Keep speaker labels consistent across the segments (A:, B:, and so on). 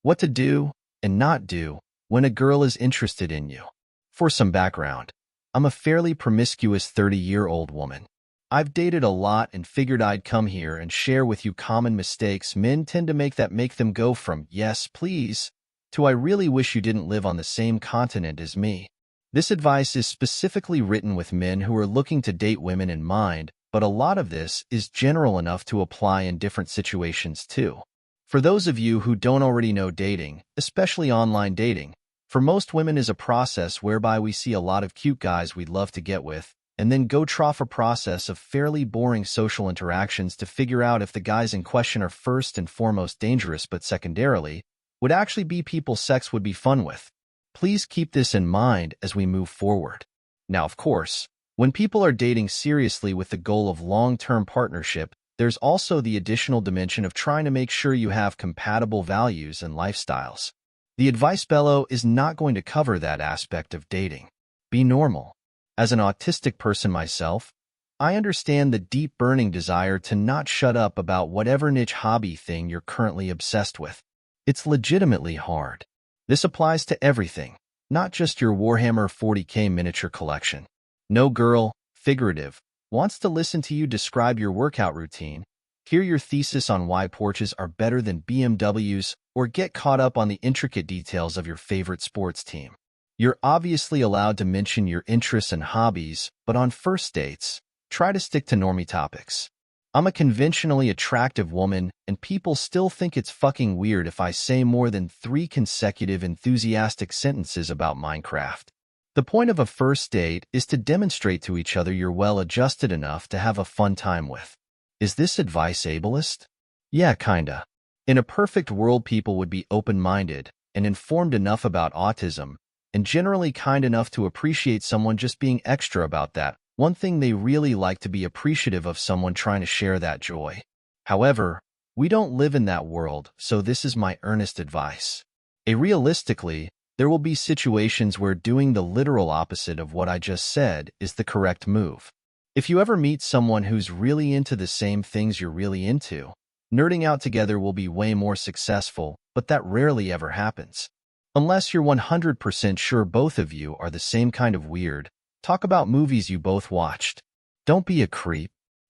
A: What to do and not do when a girl is interested in you. For some background, I'm a fairly promiscuous 30-year-old woman. I've dated a lot and figured I'd come here and share with you common mistakes men tend to make that make them go from "yes, please" to "I really wish you didn't live on the same continent as me." This advice is specifically written with men who are looking to date women in mind, but a lot of this is general enough to apply in different situations too. For those of you who don't already know, dating, especially online dating, for most women is a process whereby we see a lot of cute guys we'd love to get with, and then go through a process of fairly boring social interactions to figure out if the guys in question are first and foremost dangerous, but secondarily, would actually be people sex would be fun with. Please keep this in mind as we move forward. Now, of course, when people are dating seriously with the goal of long-term partnership, there's also the additional dimension of trying to make sure you have compatible values and lifestyles. The advice below is not going to cover that aspect of dating. Be normal. As an autistic person myself, I understand the deep burning desire to not shut up about whatever niche hobby thing you're currently obsessed with. It's legitimately hard. This applies to everything, not just your Warhammer 40K miniature collection. No girl, figurative, wants to listen to you describe your workout routine, hear your thesis on why Porsches are better than BMWs, or get caught up on the intricate details of your favorite sports team. You're obviously allowed to mention your interests and hobbies, but on first dates, try to stick to normie topics. I'm a conventionally attractive woman, and people still think it's fucking weird if I say more than 3 consecutive enthusiastic sentences about Minecraft. The point of a first date is to demonstrate to each other you're well-adjusted enough to have a fun time with. Is this advice ableist? Yeah, kinda. In a perfect world, people would be open-minded and informed enough about autism, and generally kind enough to appreciate someone just being extra about that. One thing they really like to be appreciative of someone trying to share that joy. However, we don't live in that world, so this is my earnest advice. Realistically, there will be situations where doing the literal opposite of what I just said is the correct move. If you ever meet someone who's really into the same things you're really into, nerding out together will be way more successful, but that rarely ever happens. Unless you're 100% sure both of you are the same kind of weird, talk about movies you both watched. Don't be a creep.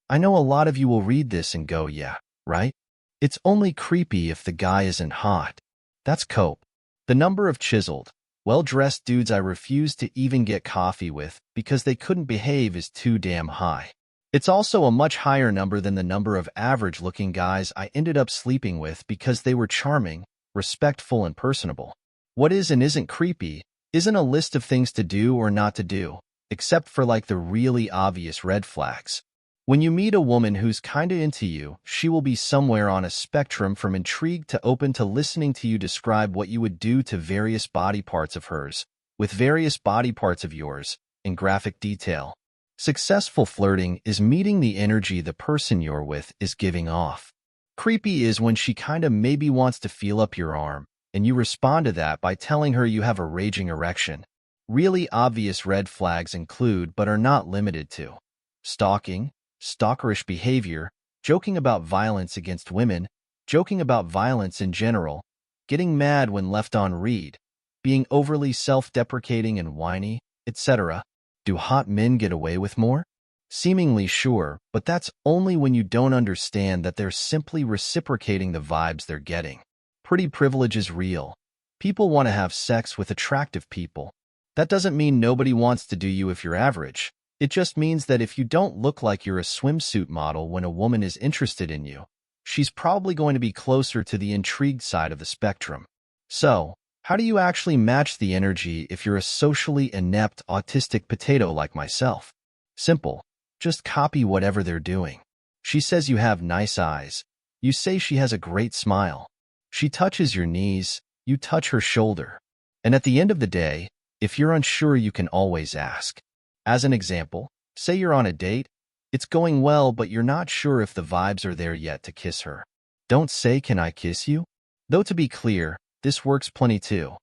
A: I know a lot of you will read this and go, yeah, right? It's only creepy if the guy isn't hot. That's cope. The number of chiseled, well-dressed dudes I refused to even get coffee with because they couldn't behave is too damn high. It's also a much higher number than the number of average-looking guys I ended up sleeping with because they were charming, respectful, and personable. What is and isn't creepy isn't a list of things to do or not to do, except for like the really obvious red flags. When you meet a woman who's kinda into you, she will be somewhere on a spectrum from intrigued to open to listening to you describe what you would do to various body parts of hers, with various body parts of yours, in graphic detail. Successful flirting is meeting the energy the person you're with is giving off. Creepy is when she kinda maybe wants to feel up your arm, and you respond to that by telling her you have a raging erection. Really obvious red flags include, but are not limited to, stalking, stalkerish behavior, joking about violence against women, joking about violence in general, getting mad when left on read, being overly self-deprecating and whiny, etc. Do hot men get away with more? Seemingly sure, but that's only when you don't understand that they're simply reciprocating the vibes they're getting. Pretty privilege is real. People want to have sex with attractive people. That doesn't mean nobody wants to do you if you're average. It just means that if you don't look like you're a swimsuit model when a woman is interested in you, she's probably going to be closer to the intrigued side of the spectrum. So, how do you actually match the energy if you're a socially inept autistic potato like myself? Simple. Just copy whatever they're doing. She says you have nice eyes. You say she has a great smile. She touches your knees, you touch her shoulder. And at the end of the day, if you're unsure, you can always ask. As an example, say you're on a date, it's going well, but you're not sure if the vibes are there yet to kiss her. Don't say, "Can I kiss you?" Though to be clear, this works plenty too.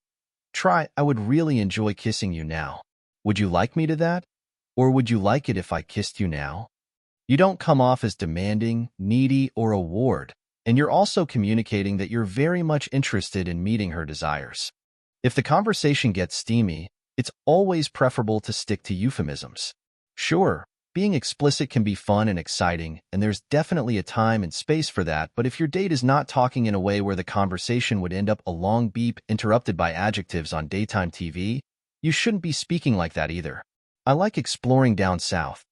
A: Try, "I would really enjoy kissing you now. Would you like me to that? Or would you like it if I kissed you now?" You don't come off as demanding, needy, or a ward. And you're also communicating that you're very much interested in meeting her desires. If the conversation gets steamy, it's always preferable to stick to euphemisms. Sure, being explicit can be fun and exciting, and there's definitely a time and space for that, but if your date is not talking in a way where the conversation would end up a long beep interrupted by adjectives on daytime TV, you shouldn't be speaking like that either. I like exploring down south.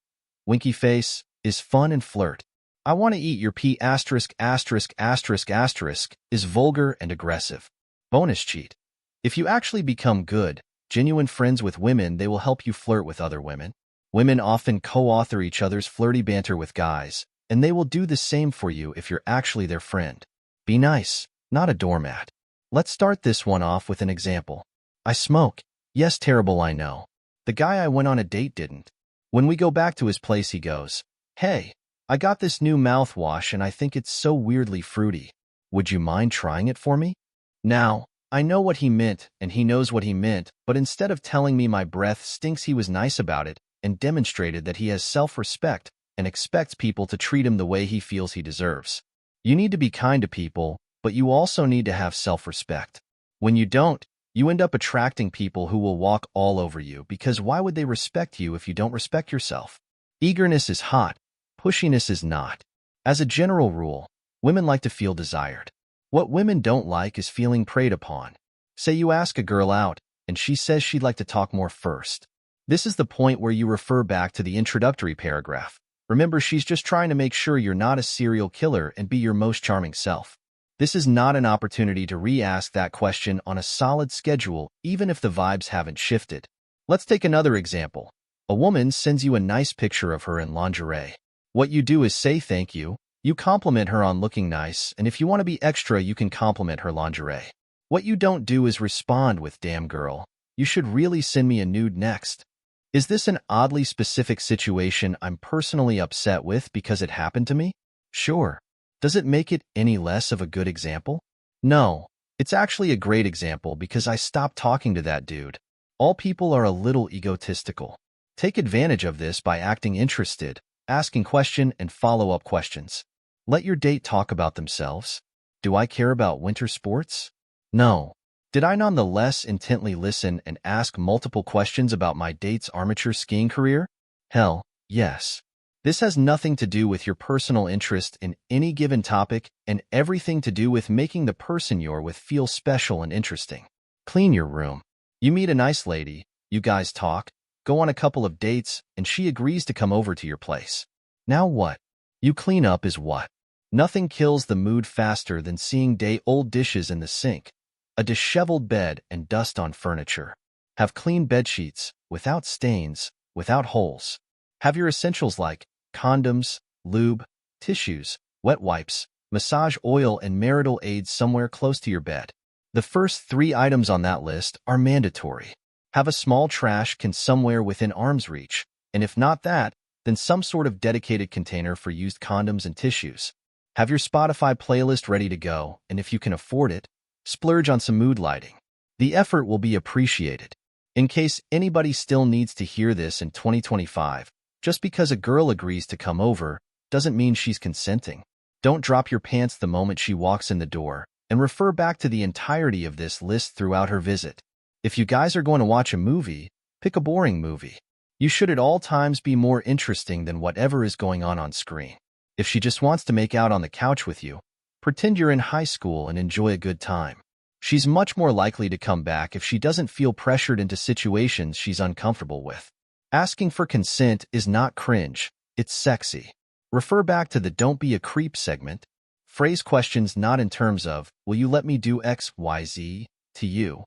A: Winky face is fun and flirt. I want to eat your pee asterisk asterisk asterisk asterisk is vulgar and aggressive. Bonus cheat. If you actually become good, genuine friends with women, they will help you flirt with other women. Women often co-author each other's flirty banter with guys, and they will do the same for you if you're actually their friend. Be nice, not a doormat. Let's start this one off with an example. I smoke. Yes, terrible, I know. The guy I went on a date didn't. When we go back to his place, he goes, "Hey, I got this new mouthwash and I think it's so weirdly fruity. Would you mind trying it for me?" Now, I know what he meant and he knows what he meant, but instead of telling me my breath stinks, he was nice about it and demonstrated that he has self-respect and expects people to treat him the way he feels he deserves. You need to be kind to people, but you also need to have self-respect. When you don't, you end up attracting people who will walk all over you, because why would they respect you if you don't respect yourself? Eagerness is hot, pushiness is not. As a general rule, women like to feel desired. What women don't like is feeling preyed upon. Say you ask a girl out, and she says she'd like to talk more first. This is the point where you refer back to the introductory paragraph. Remember, she's just trying to make sure you're not a serial killer and be your most charming self. This is not an opportunity to re-ask that question on a solid schedule, even if the vibes haven't shifted. Let's take another example. A woman sends you a nice picture of her in lingerie. What you do is say thank you. You compliment her on looking nice, and if you want to be extra, you can compliment her lingerie. What you don't do is respond with, "Damn girl, you should really send me a nude next." Is this an oddly specific situation I'm personally upset with because it happened to me? Sure. Does it make it any less of a good example? No. It's actually a great example because I stopped talking to that dude. All people are a little egotistical. Take advantage of this by acting interested, asking question and follow-up questions. Let your date talk about themselves. Do I care about winter sports? No. Did I nonetheless intently listen and ask multiple questions about my date's armature skiing career? Hell, yes. This has nothing to do with your personal interest in any given topic and everything to do with making the person you're with feel special and interesting. Clean your room. You meet a nice lady, you guys talk, go on a couple of dates, and she agrees to come over to your place. Now what? You clean up is what? Nothing kills the mood faster than seeing day-old dishes in the sink, a disheveled bed and dust on furniture. Have clean bedsheets, without stains, without holes. Have your essentials like condoms, lube, tissues, wet wipes, massage oil, and marital aids somewhere close to your bed. The first 3 items on that list are mandatory. Have a small trash can somewhere within arm's reach, and if not that, then some sort of dedicated container for used condoms and tissues. Have your Spotify playlist ready to go, and if you can afford it, splurge on some mood lighting. The effort will be appreciated. In case anybody still needs to hear this in 2025, just because a girl agrees to come over doesn't mean she's consenting. Don't drop your pants the moment she walks in the door, and refer back to the entirety of this list throughout her visit. If you guys are going to watch a movie, pick a boring movie. You should at all times be more interesting than whatever is going on screen. If she just wants to make out on the couch with you, pretend you're in high school and enjoy a good time. She's much more likely to come back if she doesn't feel pressured into situations she's uncomfortable with. Asking for consent is not cringe, it's sexy. Refer back to the "Don't be a creep" segment. Phrase questions not in terms of, "Will you let me do X, Y, Z to you?"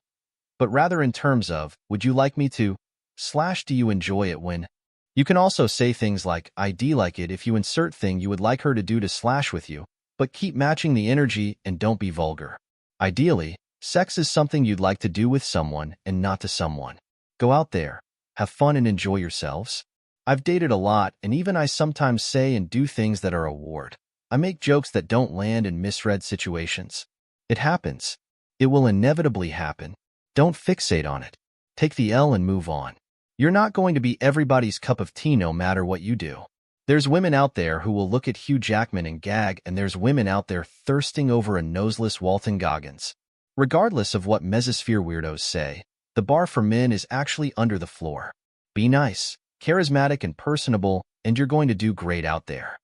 A: but rather in terms of, "Would you like me to? / do you enjoy it when?" You can also say things like, "I'd like it if you insert thing you would like her to do to / with you," but keep matching the energy and don't be vulgar. Ideally, sex is something you'd like to do with someone and not to someone. Go out there, have fun and enjoy yourselves. I've dated a lot, and even I sometimes say and do things that are awkward. I make jokes that don't land in misread situations. It happens. It will inevitably happen. Don't fixate on it. Take the L and move on. You're not going to be everybody's cup of tea no matter what you do. There's women out there who will look at Hugh Jackman and gag, and there's women out there thirsting over a noseless Walton Goggins. Regardless of what mesosphere weirdos say, the bar for men is actually under the floor. Be nice, charismatic, and personable, and you're going to do great out there.